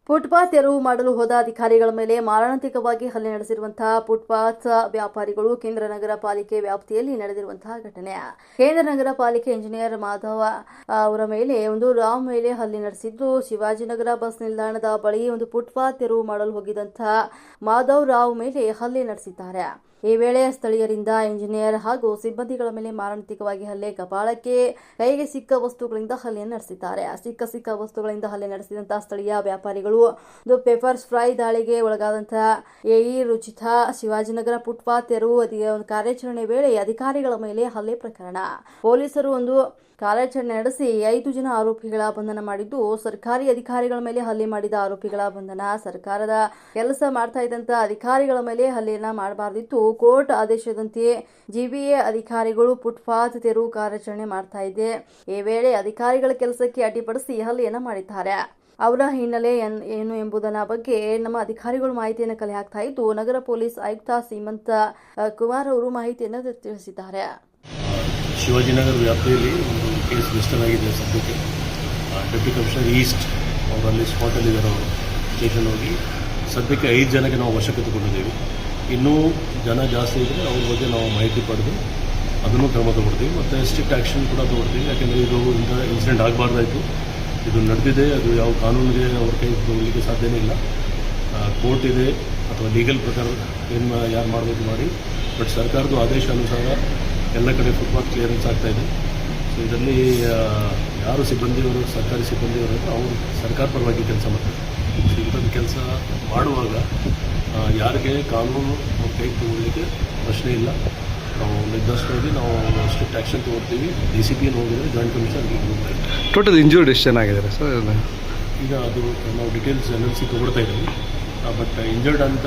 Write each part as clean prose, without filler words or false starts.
Footpath ತೆರವು ಮಾಡಲು ಹೋದ ಅಧಿಕಾರಿಗಳ ಮೇಲೆ ಮಾರಣಾಂತಿಕವಾಗಿ ಹಲ್ಲೆ ನಡೆಸಿರುವಂತಹ ಫುಟ್ಪಾತ್ ವ್ಯಾಪಾರಿಗಳು ಕೇಂದ್ರ ನಗರ ಪಾಲಿಕೆ ವ್ಯಾಪ್ತಿಯಲ್ಲಿ ನಡೆದಿರುವಂತಹ ಘಟನೆ. ಕೇಂದ್ರ ನಗರ ಪಾಲಿಕೆ ಇಂಜಿನಿಯರ್ ಮಾಧವ ಅವರ ಮೇಲೆ ರಾವ್ ಮೇಲೆ ಹಲ್ಲೆ ನಡೆಸಿದ್ದು, ಶಿವಾಜಿನಗರ ಬಸ್ ನಿಲ್ದಾಣದ ಬಳಿ ಫುಟ್ಪಾತ್ ತೆರವು ಮಾಡಲು ಹೋಗಿದ್ದಂತಹ ಮಾಧವ್ ರಾವ್ ಮೇಲೆ ಹಲ್ಲೆ ನಡೆಸಿದ್ದಾರೆ. ಈ ವೇಳೆ ಸ್ಥಳೀಯರಿಂದ ಇಂಜಿನಿಯರ್ ಹಾಗೂ ಸಿಬ್ಬಂದಿಗಳ ಮೇಲೆ ಮಾರಣಾಂತಿಕವಾಗಿ ಹಲ್ಲೆ, ಕಪಾಳಕ್ಕೆ ಕೈಗೆ ಸಿಕ್ಕ ವಸ್ತುಗಳಿಂದ ಹಲ್ಲೆ ನಡೆಸಿದ್ದಾರೆ. ಸಿಕ್ಕ ವಸ್ತುಗಳಿಂದ ಹಲ್ಲೆ ನಡೆಸಿದಂತಹ ಸ್ಥಳೀಯ ವ್ಯಾಪಾರಿಗಳು ಪೆಪ್ಪರ್ ಸ್ಪ್ರೈ ದಾಳಿಗೆ ಒಳಗಾದಂತಹ ಎಇ ರುಚಿತಾ ಶಿವಾಜಿನಗರ ಫುಟ್ಪಾತ್ ತೆರವು ಕಾರ್ಯಾಚರಣೆ ವೇಳೆ ಅಧಿಕಾರಿಗಳ ಮೇಲೆ ಹಲ್ಲೆ ಪ್ರಕರಣ. ಪೊಲೀಸರು ಕಾರ್ಯಾಚರಣೆ ನಡೆಸಿ 5 ಜನ ಆರೋಪಿಗಳ ಬಂಧನ ಮಾಡಿದ್ದು, ಸರ್ಕಾರಿ ಅಧಿಕಾರಿಗಳ ಮೇಲೆ ಹಲ್ಲೆ ಮಾಡಿದ ಆರೋಪಿಗಳ ಬಂಧನ. ಸರ್ಕಾರದ ಕೆಲಸ ಮಾಡ್ತಾ ಇದ್ದಂತಹ ಅಧಿಕಾರಿಗಳ ಮೇಲೆ ಹಲ್ಲೆಯನ್ನ ಮಾಡಬಾರದಿತ್ತು. ಕೋರ್ಟ್ ಆದೇಶದಂತೆ ಜಿಬಿಎ ಅಧಿಕಾರಿಗಳು ಫುಟ್ಪಾತ್ ತೆರವು ಕಾರ್ಯಾಚರಣೆ ಮಾಡ್ತಾ ಇದ್ದೆ. ಈ ವೇಳೆ ಅಧಿಕಾರಿಗಳ ಕೆಲಸಕ್ಕೆ ಅಡ್ಡಿಪಡಿಸಿ ಹಲ್ಲೆಯನ್ನ ಮಾಡಿದ್ದಾರೆ. ಅವರ ಹಿನ್ನೆಲೆ ಏನು ಎಂಬುದರ ಬಗ್ಗೆ ನಮ್ಮ ಅಧಿಕಾರಿಗಳು ಮಾಹಿತಿಯನ್ನು ಕಲೆ ಹಾಕ್ತಾ ಇದ್ದು, ನಗರ ಪೊಲೀಸ್ ಆಯುಕ್ತ ಸೀಮಂತ ಕುಮಾರ್ ಅವರು ಮಾಹಿತಿಯನ್ನು ತಿಳಿಸಿದ್ದಾರೆ. ಶಿವಾಜಿನಗರ ವ್ಯಾಪ್ತಿಯಲ್ಲಿ ಒಂದು ಕೇಸ್ ರಿಜಿಸ್ಟರ್ ಆಗಿದೆ. ಸದ್ಯಕ್ಕೆ ಡೆಪ್ಟಿ ಕಮಿಷನರ್ ಈಸ್ಟ್ ಅವರಲ್ಲಿ ಸ್ಪಾಟಲ್ಲಿದ್ದಾರೆ. ಅವರು ಸ್ಟೇಷನ್ ಹೋಗಿ ಸದ್ಯಕ್ಕೆ 5 ಜನಕ್ಕೆ ನಾವು ವಶಕ್ಕೆ ತಗೊಂಡಿದ್ದೀವಿ. ಇನ್ನೂ ಜನ ಜಾಸ್ತಿ ಇದ್ದರೆ ಅವ್ರ ಬಗ್ಗೆ ನಾವು ಮಾಹಿತಿ ಪಡೆದು ಅದನ್ನು ಕ್ರಮ ತಗೊಳ್ತೀವಿ ಮತ್ತು ಸ್ಟ್ರಿಕ್ಟ್ ಆ್ಯಕ್ಷನ್ ಕೂಡ ತಗೊಳ್ತೀವಿ. ಯಾಕೆಂದರೆ ಇದು ಇಂಥ ಇನ್ಸಿಡೆಂಟ್ ಆಗಬಾರ್ದಾಯಿತು. ಇದು ನಡೆದಿದೆ, ಅದು ಯಾವ ಕಾನೂನಿಗೆ ಅವ್ರ ಕೈ ತಗೊಳ್ಳಿಕ್ಕೆ ಸಾಧ್ಯನೇ ಇಲ್ಲ. ಕೋರ್ಟ್ ಇದೆ ಅಥವಾ ಲೀಗಲ್ ಪ್ರಕಾರ ಏನು ಯಾರು ಮಾಡಬೇಕು ಮಾಡಿ, ಬಟ್ ಸರ್ಕಾರದ ಆದೇಶ ಅನುಸಾರ ಎಲ್ಲ ಕಡೆ ಫುಟ್ಪಾತ್ ಕ್ಲಿಯರೆನ್ಸ್ ಆಗ್ತಾಯಿದೆ. ಸೊ ಇದರಲ್ಲಿ ಯಾರು ಸಿಬ್ಬಂದಿಯವರು, ಸರ್ಕಾರಿ ಸಿಬ್ಬಂದಿಯವರು ಅವರು ಸರ್ಕಾರ ಪರವಾಗಿ ಕೆಲಸ ಮಾಡ್ತಾರೆ. ಸೊ ಇಂಥದ್ದು ಕೆಲಸ ಮಾಡುವಾಗ ಯಾರಿಗೆ ಕಾನೂನು ಕೈ ತಗೊಳ್ಳಿಕ್ಕೆ ಪ್ರಶ್ನೆ ಇಲ್ಲ. ನಾವು ನಿರ್ದಿಷ್ಟವಾಗಿ ನಾವು ಸ್ಟ್ರಿಕ್ಟ್ ಆ್ಯಕ್ಷನ್ ತೊಗೊಳ್ತೀವಿ. DCP ಹೋಗಿದ್ರೆ ಜಾಯಿಂಟ್ ಕಮಿಷನರ್ ಹೋಗ್ತಾ ಇದ್ದೀವಿ. ಟೋಟಲ್ ಇಂಜೂರ್ಡ್ ಎಷ್ಟು ಜನ ಆಗಿದ್ದಾರೆ ಸರ್? ಈಗ ಅದು ನಾವು ಡೀಟೇಲ್ಸ್ NLC ತೊಗೊಳ್ತಾ ಇದ್ದೀವಿ. ಬಟ್ ಇಂಜರ್ಡ್ ಅಂತ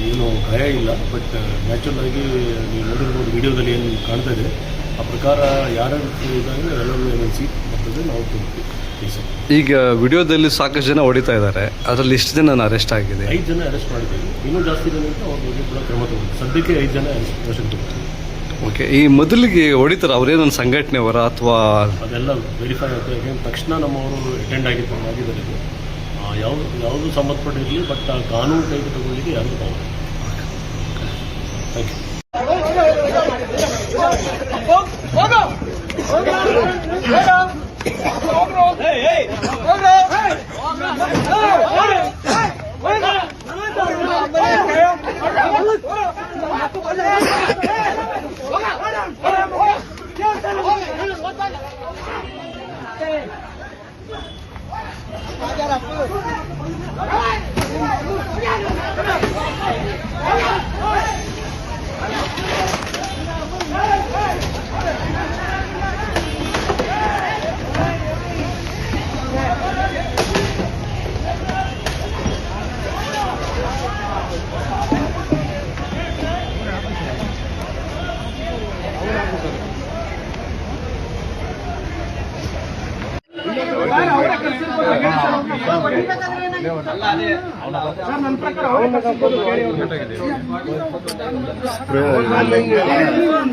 ಏನು ಗಾಯ ಇಲ್ಲ. ಬಟ್ ನ್ಯಾಚುರಲ್ ಆಗಿ ನೀವು ನೋಡಿರ್ಬೋದು ವಿಡಿಯೋದಲ್ಲಿ ಏನು ಕಾಣ್ತಾ ಇದೆ, ಆ ಪ್ರಕಾರ ಯಾರ್ಯಾರು ಇದ್ದಾರೆ ಎಲ್ಲರೂ NLC ಬರ್ತದೆ, ನಾವು ತೊಗೊಳ್ತೀವಿ. ಈಗ ವಿಡಿಯೋದಲ್ಲಿ ಸಾಕಷ್ಟು ಜನ ಹೊಡಿತಾ ಇದ್ದಾರೆ, ಅದರಲ್ಲಿ ಎಷ್ಟು ಜನ ಅರೆಸ್ಟ್ ಆಗಿದೆ? 5 ಜನ ಅರೆಸ್ಟ್ ಮಾಡಿದ್ದೀವಿ. ಇನ್ನೂ ಜಾಸ್ತಿ ಜನ ಅಂತ ಅವ್ರ ಬಗ್ಗೆ ಕೂಡ ಕ್ರಮ ತಗೊಳ್ತೀವಿ. ಸದ್ಯಕ್ಕೆ 5 ಜನ ವಶಕ್ಕೆ ತಗೊಳ್ತೀವಿ. ಓಕೆ, ಈ ಮೊದಲಿಗೆ ಹೊಡಿತಾರೆ ಅವರೇನೊಂದು ಸಂಘಟನೆಯವರ ಅಥವಾ ಅದೆಲ್ಲ ವೆರಿಫೈ ಆಗ್ತದೆ. ತಕ್ಷಣ ನಮ್ಮವರು ಅಟೆಂಡ್ ಆಗಿದ್ದಾರೆ. ಯಾವುದು ಸಂಬಂಧಪಟ್ಟಿರಲಿ, ಬಟ್ ಆ ಕಾನೂನು ಕೈಗೆ ತಗೊಳ್ಳಿಕ್ಕೆ ಯಾರು ತಗೊಳ್ಳಿ. ಥ್ಯಾಂಕ್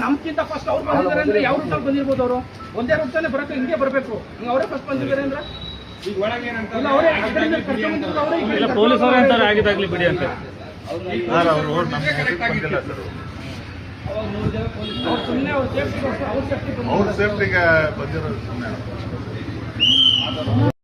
ನಮ್ಗಿಂತ ಫಸ್ಟ್ ಅವ್ರು ಬಂದಿದ್ದಾರೆ ಅಂದ್ರೆ ಯಾವ ರೂಟಲ್ಲಿ ಬಂದಿರ್ಬೋದು? ಅವರು ಒಂದೇ ರೂಟಲ್ಲೇ ಬರಕ್ಕೆ ಹಿಂಗೆ ಬರಬೇಕು. ಅವರೇ ಫಸ್ಟ್ ಬಂದಿದ್ದಾರೆ ಅಂದ್ರೆ ಪೊಲೀಸ್ ಅವರೇ ಅಂತಾರೆ ಆಗಿದ್ದಾಗ್ಲಿ ಬಿಡಿ ಅಂತ. ಅವ್ರ ಸೇಫ್ಟಿಗೆ ಬಂದಿರೋದು.